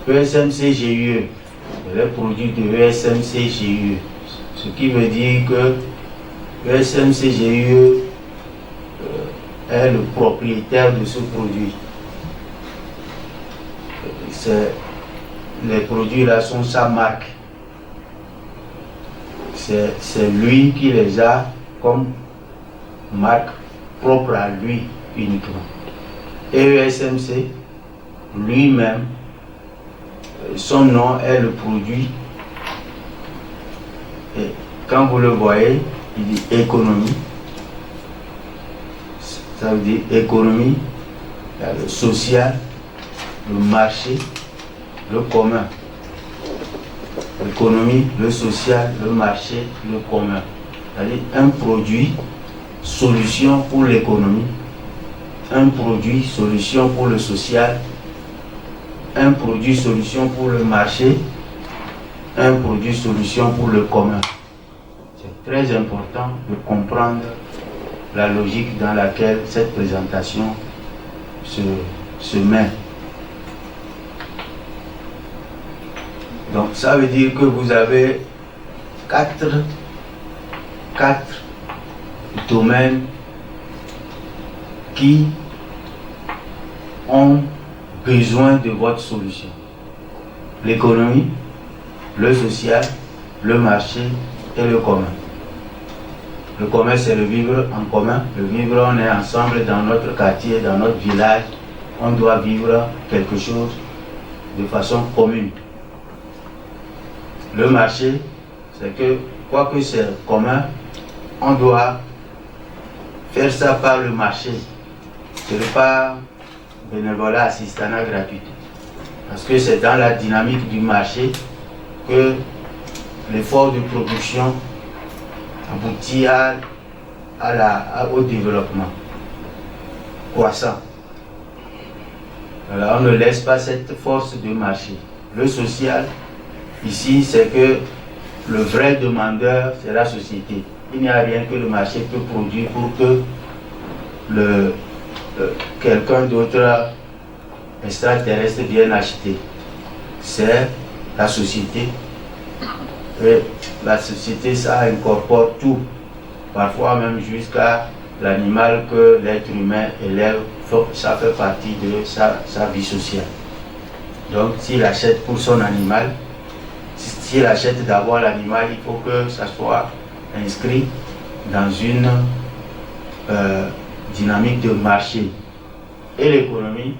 ESMCGUE, les produits de ESMCGUE. Ce qui veut dire que ESMCGUE est le propriétaire de ce produit. Les produits là sont sa marque. C'est lui qui les a comme marque propre à lui uniquement. Et ESMC, lui-même, son nom est le produit. Et quand vous le voyez, il dit économie. Ça veut dire économie, il y a le social, le marché, le commun. L'économie, le social, le marché, le commun. C'est-à-dire un produit, solution pour l'économie, un produit, solution pour le social, un produit, solution pour le marché, un produit, solution pour le commun. C'est très important de comprendre la logique dans laquelle cette présentation se met. Donc ça veut dire que vous avez quatre domaines qui ont besoin de votre solution. L'économie, le social, le marché et le commun. Le commun, c'est le vivre en commun. Le vivre, on est ensemble dans notre quartier, dans notre village. On doit vivre quelque chose de façon commune. Le marché, c'est que, quoique c'est commun, on doit faire ça par le marché. Ce n'est pas bénévolat, assistanat, gratuité. Parce que c'est dans la dynamique du marché que l'effort de production aboutit au développement croissant. Alors on ne laisse pas cette force de marché. Le social, ici, c'est que le vrai demandeur, c'est la société. Il n'y a rien que le marché peut produire pour que quelqu'un d'autre extraterrestre vienne acheter. C'est la société. Et la société, ça incorpore tout. Parfois même jusqu'à l'animal que l'être humain élève, ça fait partie de sa vie sociale. Donc s'il achète pour son animal, s'il achète d'abord l'animal, il faut que ça soit inscrit dans une dynamique de marché. Et l'économie,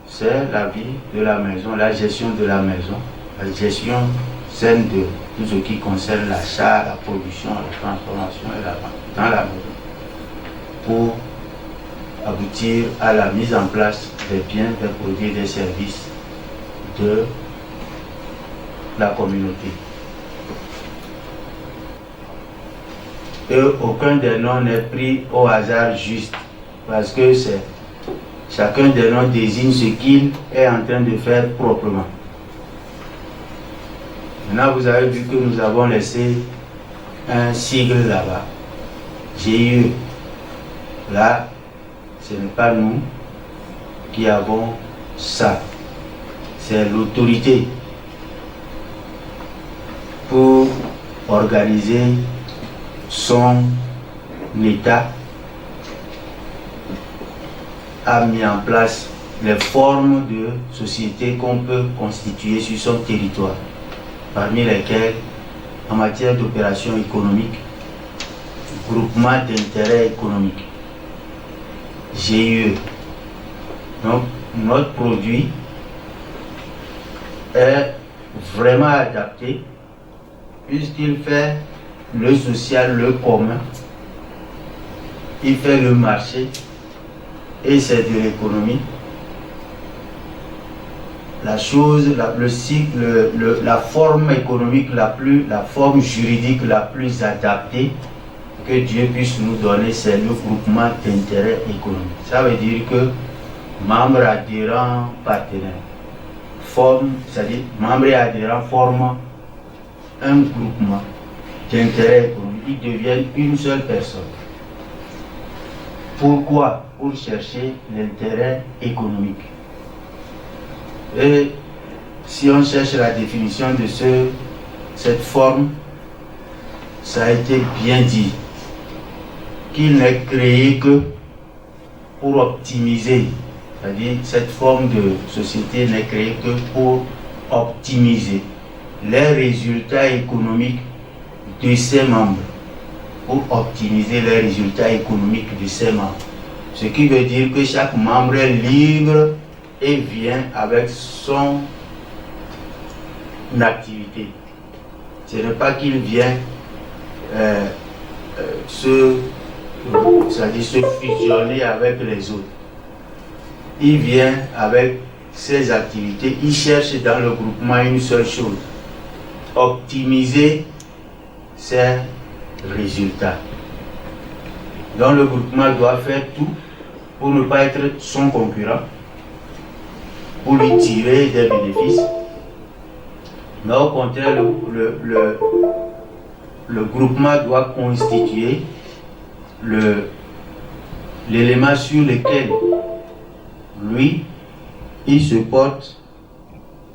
c'est la vie de la maison, la gestion de la maison, la gestion saine de tout ce qui concerne l'achat, la production, la transformation et la vente dans la maison, pour aboutir à la mise en place des biens, des produits, des services de la communauté. Et aucun des noms n'est pris au hasard juste, parce que chacun des noms désigne ce qu'il est en train de faire proprement. Maintenant, vous avez vu que nous avons laissé un sigle là-bas, GIE. Là, ce n'est pas nous qui avons ça, c'est l'autorité pour organiser son État a mis en place les formes de société qu'on peut constituer sur son territoire, parmi lesquelles, en matière d'opération économique, groupement d'intérêt économique, GIE. Donc, notre produit est vraiment adapté puisqu'il fait le social, le commun, il fait le marché et c'est de l'économie. La chose, le cycle, la forme économique la forme juridique la plus adaptée que Dieu puisse nous donner, c'est le groupement d'intérêt économique. Ça veut dire que membres adhérents partenaires c'est-à-dire membres et adhérents forment un groupement d'intérêt économique. Ils deviennent une seule personne. Pourquoi? Pour chercher l'intérêt économique. Et si on cherche la définition de cette forme, ça a été bien dit, qu'il n'est créé que pour optimiser, c'est-à-dire cette forme de société n'est créée que pour optimiser les résultats économiques de ses membres, pour optimiser les résultats économiques de ses membres. Ce qui veut dire que chaque membre est libre et vient avec son activité. Ce n'est pas qu'il vient se fusionner avec les autres. Il vient avec ses activités, il cherche dans le groupement une seule chose, optimiser ses résultats. Donc le groupement doit faire tout pour ne pas être son concurrent, pour lui tirer des bénéfices. Mais au contraire, le groupement doit constituer l'élément sur lequel lui, il se porte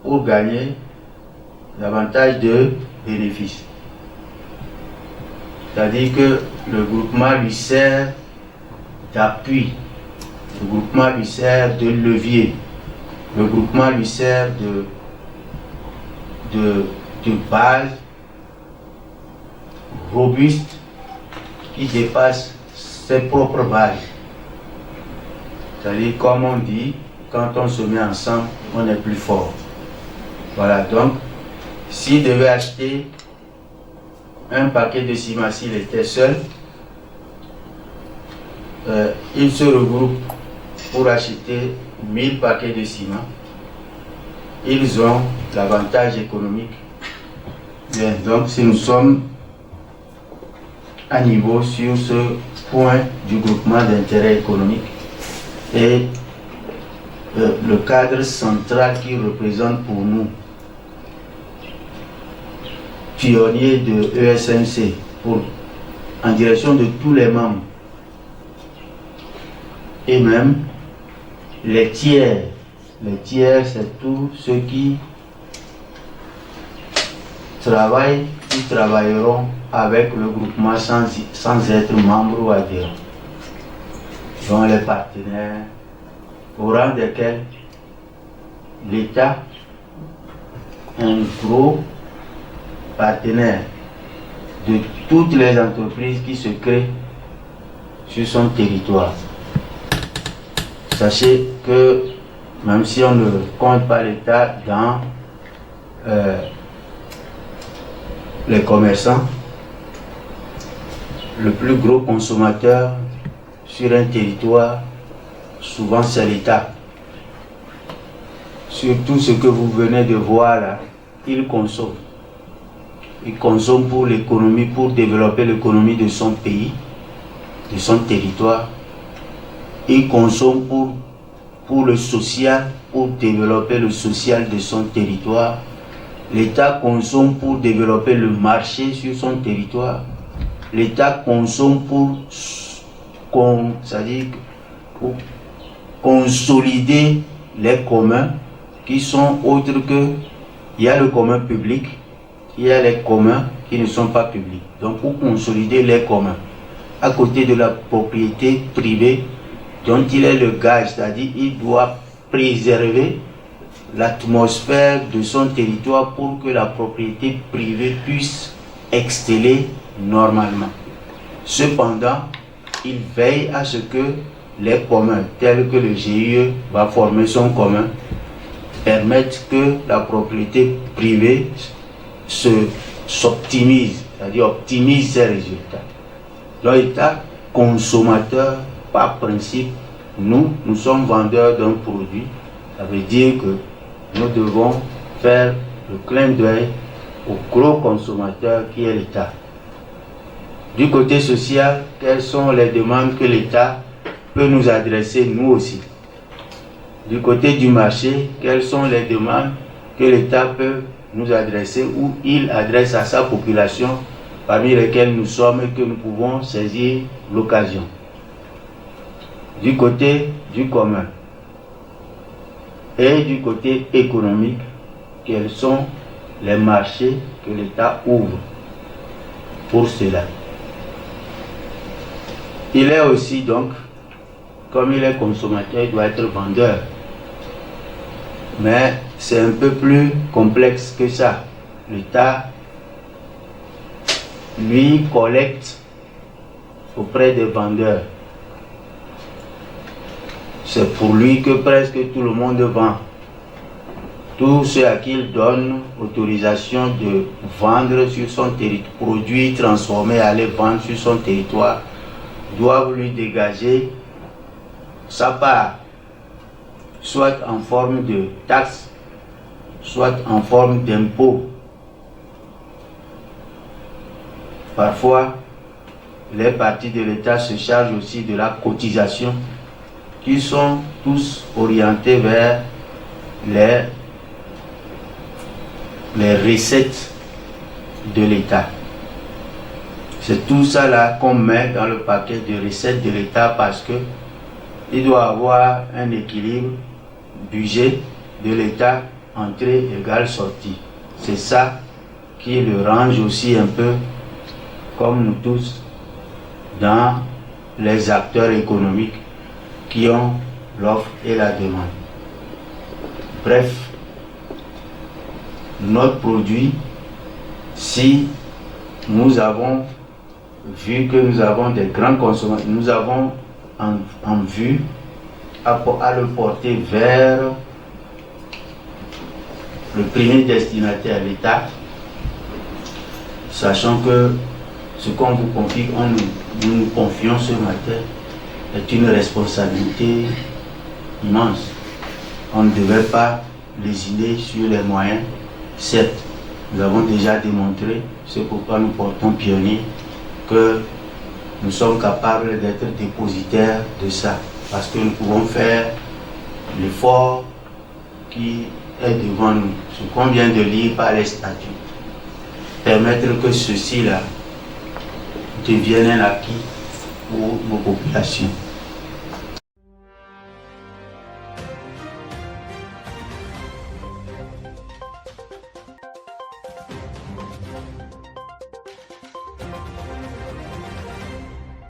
pour gagner davantage de bénéfices. C'est-à-dire que le groupement lui sert d'appui, le groupement lui sert de levier, le groupement lui sert de base robuste qui dépasse ses propres bases. C'est-à-dire, comme on dit, quand on se met ensemble, on est plus fort. Voilà, donc, s'il devait acheter un paquet de ciment, s'il était seul, il se regroupe pour acheter 1000 paquets de ciment. Ils ont l'avantage économique. Bien, donc, si nous sommes à niveau sur ce point du groupement d'intérêt économique, et le cadre central qui représente pour nous, pionnier de ESNC, en direction de tous les membres, et même les tiers. Les tiers, c'est tous ceux qui travaillent, qui travailleront avec le groupement sans être membres ou adhérents. Dont les partenaires, au rang desquels l'État, un gros partenaire de toutes les entreprises qui se créent sur son territoire. Sachez que même si on ne compte pas l'État dans les commerçants, le plus gros consommateur sur un territoire, souvent c'est l'État. Sur tout ce que vous venez de voir là, il consomme. Il consomme pour l'économie, pour développer l'économie de son pays, de son territoire. Il consomme pour le social, pour développer le social de son territoire. L'État consomme pour développer le marché sur son territoire. L'État consomme pour consolider les communs qui sont autres que, il y a le commun public, il y a les communs qui ne sont pas publics. Donc pour consolider les communs, à côté de la propriété privée dont il est le gage, c'est-à-dire il doit préserver l'atmosphère de son territoire pour que la propriété privée puisse exceller normalement. Cependant, il veille à ce que les communs, tels que le GIE va former son commun, permettent que la propriété privée s'optimise, c'est-à-dire optimise ses résultats. Donc, l'État consommateur, par principe, nous sommes vendeurs d'un produit. Ça veut dire que nous devons faire le clin d'œil au gros consommateur qui est l'État. Du côté social, quelles sont les demandes que l'État peut nous adresser, nous aussi? Du côté du marché, quelles sont les demandes que l'État peut nous adresser ou il adresse à sa population, parmi lesquelles nous sommes et que nous pouvons saisir l'occasion? Du côté du commun et du côté économique, quels sont les marchés que l'État ouvre pour cela. Il est aussi donc, comme il est consommateur, il doit être vendeur. Mais c'est un peu plus complexe que ça. L'État, lui, collecte auprès des vendeurs. C'est pour lui que presque tout le monde vend. Tous ceux à qui il donne autorisation de vendre sur son territoire, produits transformés, aller vendre sur son territoire, doivent lui dégager sa part, soit en forme de taxe, soit en forme d'impôt. Parfois, les parties de l'État se chargent aussi de la cotisation, qui sont tous orientés vers les recettes de l'État. C'est tout ça là qu'on met dans le paquet de recettes de l'État parce que il doit avoir un équilibre budget de l'État, entrée égale sortie. C'est ça qui le range aussi un peu comme nous tous dans les acteurs économiques qui ont l'offre et la demande. Bref, notre produit, si nous avons vu que nous avons des grands consommateurs, nous avons en vue à le porter vers le premier destinataire, l'État, sachant que ce qu'on vous confie, nous nous confions ce matin, est une responsabilité immense. On ne devait pas lésiner sur les moyens. Certes, nous avons déjà démontré, c'est pourquoi nous portons pionnier, que nous sommes capables d'être dépositaires de ça, parce que nous pouvons faire l'effort qui est devant nous, ce qu'on vient de lire par les statuts, permettre que ceci-là devienne un acquis pour nos populations.